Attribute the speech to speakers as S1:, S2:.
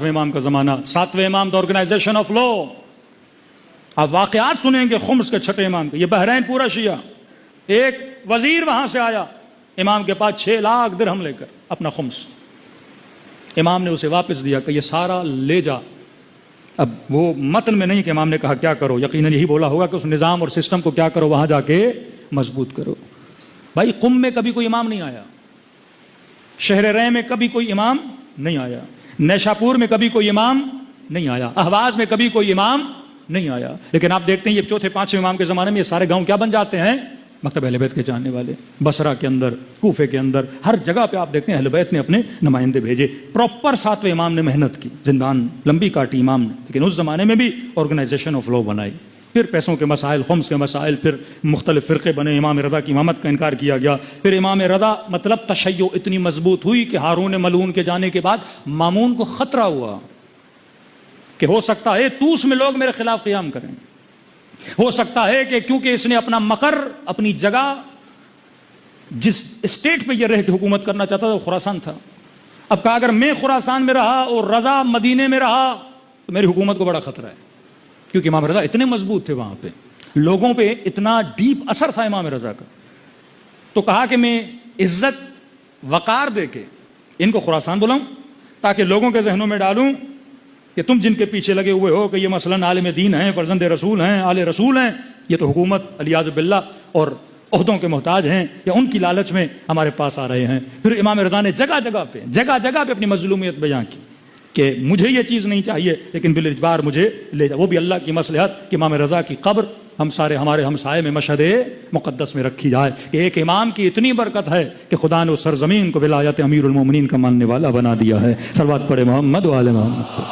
S1: 8ویں امام کا زمانہ، 7ویں امام دا آرگنائزیشن آف لا. آپ واقعات سنیں گے خمس کے 6 امام کے. یہ بحرین پورا شیعہ، ایک وزیر وہاں سے آیا امام کے پاس 6 لاکھ درہم لے کر اپنا خمس. امام نے اسے واپس دیا کہ یہ سارا لے جا. اب وہ متن میں نہیں کہ امام نے کہا کیا کرو، یقیناً یہی بولا ہوگا کہ اس نظام اور سسٹم کو کیا کرو، وہاں جا کے مضبوط کرو. بھائی قم میں کبھی کوئی امام نہیں آیا، شہر رے میں کبھی کوئی امام نہیں آیا، نیشاپور میں کبھی کوئی امام نہیں آیا، اہواز میں کبھی کوئی امام نہیں آیا. لیکن آپ دیکھتے ہیں یہ 4تھے 5ویں امام کے زمانے میں یہ سارے گاؤں کیا بن جاتے ہیں؟ مکتب اہل بیت کے جاننے والے. بصرہ کے اندر، کوفے کے اندر، ہر جگہ پہ آپ دیکھتے ہیں اہل بیت نے اپنے نمائندے بھیجے. پراپر 7ویں امام نے محنت کی، زندان لمبی کاٹی امام نے، لیکن اس زمانے میں بھی آرگنائزیشن آف لا بنائی. پھر پیسوں کے مسائل، خمس کے مسائل، پھر مختلف فرقے بنے. امام رضا کی امامت کا انکار کیا گیا. پھر امام رضا مطلب تشیع اتنی مضبوط ہوئی کہ ہارون ملعون کے جانے کے بعد مامون کو خطرہ ہوا کہ ہو سکتا ہے توس میں لوگ میرے خلاف قیام کریں. ہو سکتا ہے کہ کیونکہ اس نے اپنا مقر، اپنی جگہ، جس اسٹیٹ پہ یہ رہ کے حکومت کرنا چاہتا تھا وہ خراسان تھا. اب کہا اگر میں خراسان میں رہا اور رضا مدینے میں رہا تو میری حکومت کو بڑا خطرہ ہے. کیونکہ امام رضا اتنے مضبوط تھے، وہاں پہ لوگوں پہ اتنا ڈیپ اثر تھا امام رضا کا. تو کہا کہ میں عزت وقار دے کے ان کو خراسان بلاؤں تاکہ لوگوں کے ذہنوں میں ڈالوں کہ تم جن کے پیچھے لگے ہوئے ہو کہ یہ مثلاً عالم دین ہیں، فرزند رسول ہیں، آل رسول ہیں، یہ تو حکومت علیاذ باللہ اور عہدوں کے محتاج ہیں یا ان کی لالچ میں ہمارے پاس آ رہے ہیں. پھر امام رضا نے جگہ جگہ پہ اپنی مظلومیت بیان کی کہ مجھے یہ چیز نہیں چاہیے لیکن بالاجبار مجھے لے جا. وہ بھی اللہ کی مصلحت کہ امام رضا کی قبر ہم سارے ہمارے ہمسائے میں مشہد مقدس میں رکھی جائے. ایک امام کی اتنی برکت ہے کہ خدا نے اس سرزمین کو ولایت امیر المومنین کا ماننے والا بنا دیا ہے. صلوات پڑھے محمد و آل محمد.